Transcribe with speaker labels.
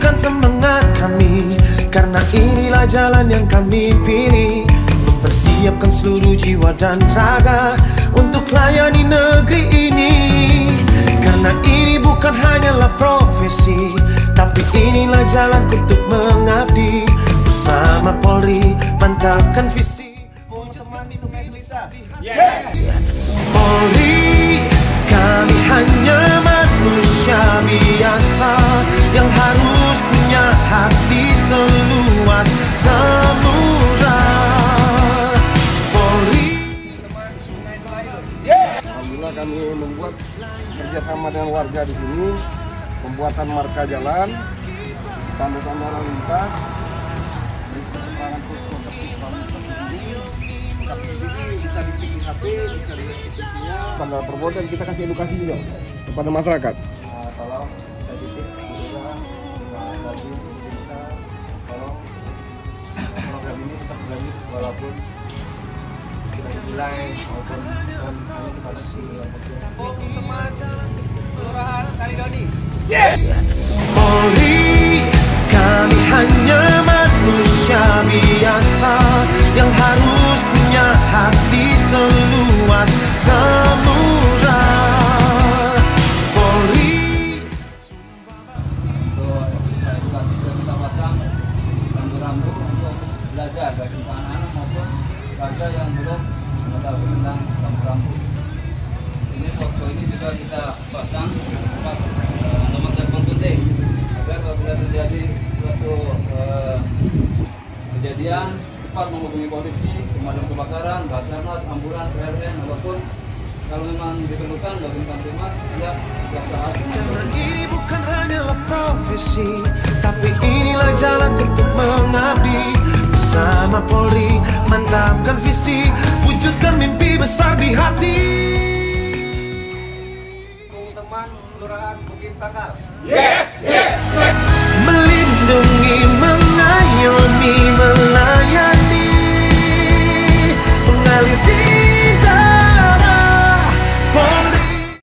Speaker 1: bukan semangat kami, karena inilah jalan yang kami pilih. Mempersiapkan seluruh jiwa dan raga untuk layani negeri ini. Karena ini bukan hanyalah profesi, tapi inilah jalan untuk mengabdi. Bersama Polri mantapkan visi. Polri, kami hanya manusia biasa yang harus punya hati seluas samudra. Polri.
Speaker 2: Alhamdulillah kami membuat kerjasama dengan warga di sini, pembuatan marka jalan, tanda-tanda lalu lintas, perkembangan posko bisa dipilih HP, bisa dipilihnya. Tanda perbuatan kita kasih edukasi juga kepada masyarakat. Tolong kita titip juga bagi bisa tolong program ini tetap berlanjut walaupun sudah dimulai maupun hanya sebatas Kelurahan Kalidoni.
Speaker 1: Polri, kami hanya manusia biasa yang harus punya hati seluas samudra. Polri.
Speaker 3: Untuk edukasi kita pasang rambu-rambu untuk belajar bagi anak-anak maupun warga yang belum mengetahui tentang rambu-rambu. Ini posko ini juga kita pasang alamat telepon penting agar apabila terjadi suatu kejadian cepat menghubungi polisi, pemadam kebakaran, Basarnas, ambulan, PRN, ataupun kalau memang diperlukan gabungan kamtipmas siap setiap saat.
Speaker 1: Karena ini bukan hanyalah profesi, tapi inilah jalan untuk mengabdi. Bersama Polri mantapkan visi, wujudkan mimpi besar di hati.
Speaker 2: Teman Kelurahan Bukit Sanggar.
Speaker 4: Yes, yes, yes.